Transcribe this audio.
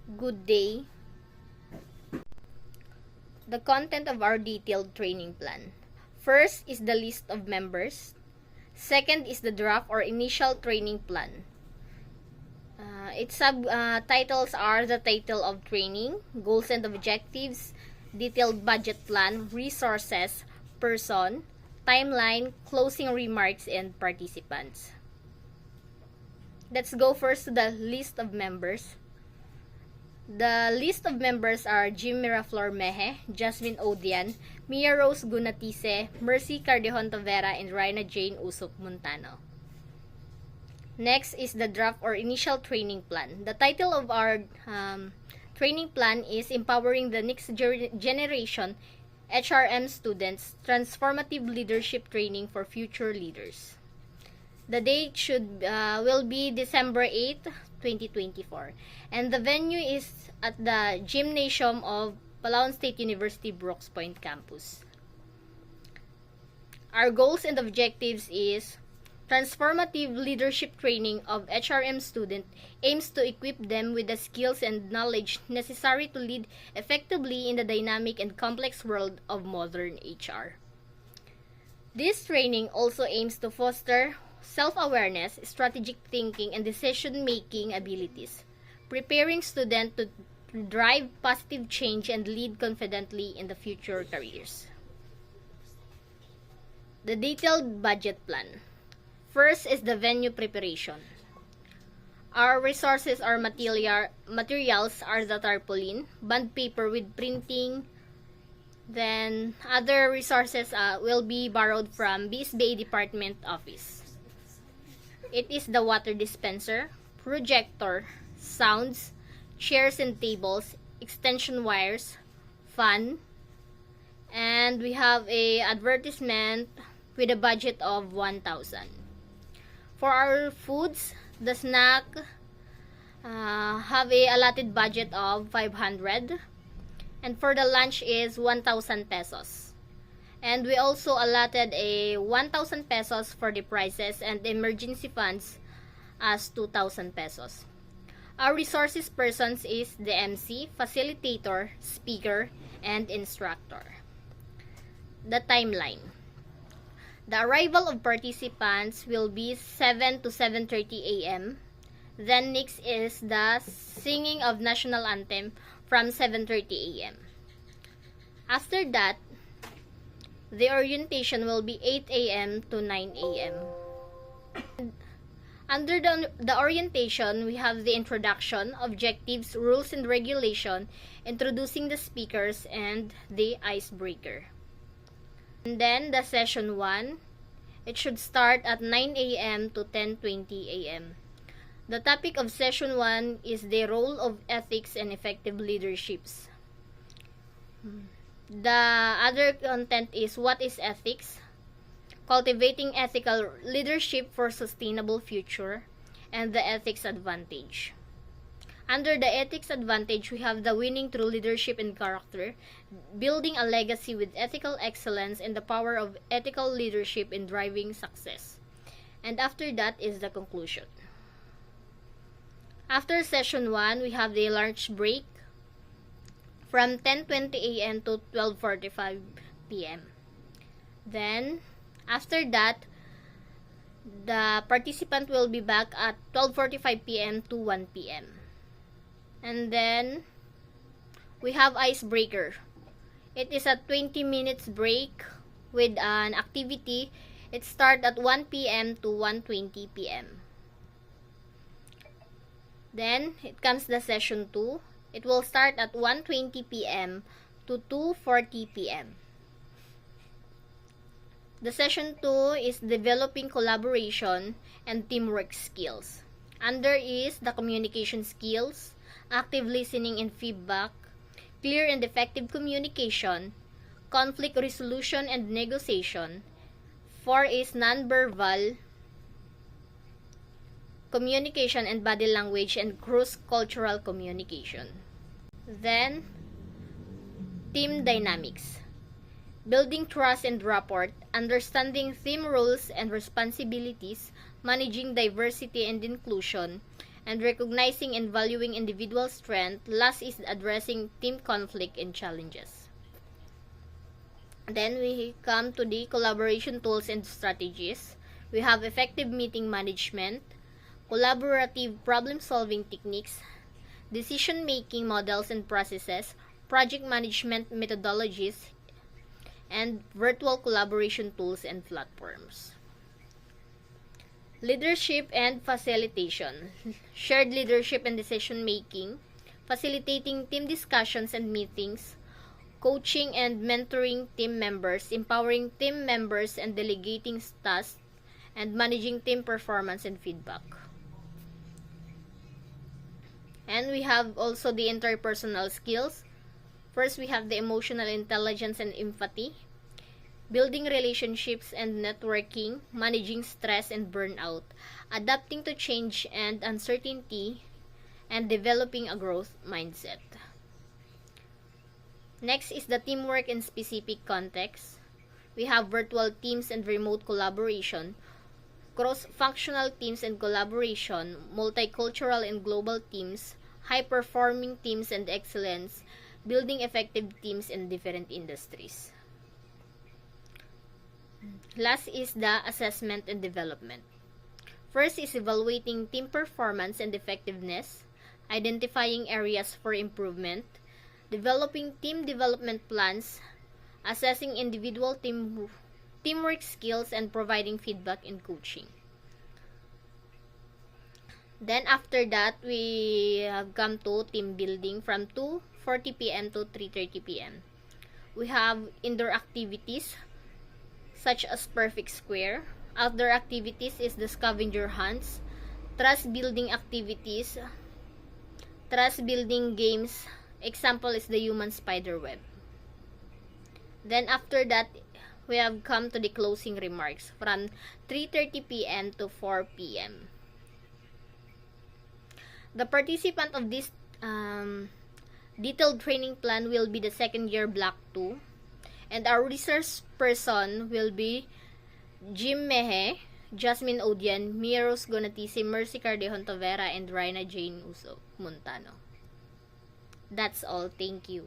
Good day. The content of our detailed training plan. First is the list of members. Second is the draft or initial training plan. Its subtitles are the title of training, goals and objectives, detailed budget plan, resources, person, timeline, closing remarks, and participants. Let's go first to the list of members. The list of members are Jim Miraflor Meje, Jasmine Odian, Mia Rose Gunatise, Mercy Cardejon Tavera, and Rina Jane Usok Montano. Next is the draft or initial training plan. The title of our training plan is Empowering the Next Generation HRM Students, Transformative Leadership Training for Future Leaders. The date will be December 8, 2024. And the venue is at the Gymnasium of Palawan State University Brooks Point campus. Our goals and objectives is transformative leadership training of HRM student aims to equip them with the skills and knowledge necessary to lead effectively in the dynamic and complex world of modern HR. This training also aims to foster self-awareness, strategic thinking, and decision-making abilities, preparing students to drive positive change and lead confidently in the future careers. The detailed budget plan. First is the venue preparation. Our resources or materials are the tarpaulin, bond paper with printing. Then other resources will be borrowed from BSBA department office. It is the water dispenser, projector, sounds, chairs and tables, extension wires, fan, and we have a advertisement with a budget of 1,000. For our foods, the snack have a allotted budget of 500, and for the lunch is 1,000 pesos. And we also allotted a 1,000 pesos for the prices and emergency funds as 2,000 pesos. Our resources persons is the MC, facilitator, speaker, and instructor. The timeline. The arrival of participants will be 7 to 7:30 a.m. Then next is the singing of national anthem from 7:30 a.m. After that, the orientation will be 8 a.m. to 9 a.m. Under the orientation, we have the introduction, objectives, rules and regulation, introducing the speakers, and the icebreaker. And then the session 1, it should start at 9 a.m. to 10:20 a.m. The topic of session 1 is the role of ethics and effective leaderships. The other content is what is ethics, cultivating ethical leadership for sustainable future, and the ethics advantage. Under the ethics advantage, we have the winning through leadership and character, building a legacy with ethical excellence, and the power of ethical leadership in driving success. And after that is the conclusion. After session 1, we have the lunch break from 10:20 a.m. to 12:45 p.m. Then, after that, the participant will be back at 12:45 p.m. to 1 p.m. And then, we have icebreaker. It is a 20 minutes break with an activity. It starts at 1 p.m. to 1:20 p.m. Then, it comes the session 2. It will start at 1:20 p.m. to 2:40 p.m. The session 2 is developing collaboration and teamwork skills. Under is the communication skills, active listening and feedback, clear and effective communication, conflict resolution and negotiation. 4 is nonverbal communication and body language and cross-cultural communication. Then, team dynamics. Building trust and rapport, understanding team roles and responsibilities, managing diversity and inclusion, and recognizing and valuing individual strength. Last is addressing team conflict and challenges. Then we come to the collaboration tools and strategies. We have effective meeting management, collaborative problem-solving techniques, decision-making models and processes, project management methodologies, and virtual collaboration tools and platforms. Leadership and facilitation. Shared leadership and decision-making, facilitating team discussions and meetings, coaching and mentoring team members, empowering team members and delegating tasks, and managing team performance and feedback. And we have also the interpersonal skills. First, we have the emotional intelligence and empathy, building relationships and networking, managing stress and burnout, adapting to change and uncertainty, and developing a growth mindset. Next is the teamwork in specific contexts. We have virtual teams and remote collaboration, cross-functional teams and collaboration, multicultural and global teams, high-performing teams and excellence, building effective teams in different industries. Last is the assessment and development. First is evaluating team performance and effectiveness, identifying areas for improvement, developing team development plans, assessing individual teamwork skills, and providing feedback and coaching. Then after that, we have come to team building from 2:40 p.m. to 3:30 p.m. We have indoor activities such as Perfect Square. Outdoor activities is the scavenger hunts, trust building activities, trust building games. Example is the human spider web. Then after that, we have come to the closing remarks from 3:30 p.m. to 4 p.m. The participant of this detailed training plan will be the second year Block 2, and our resource person will be Jim Mehe, Jasmine Odian, Miros Gonatisi, Mercy Cardejon Tavera, and Rina Jane Uso Montano. That's all. Thank you.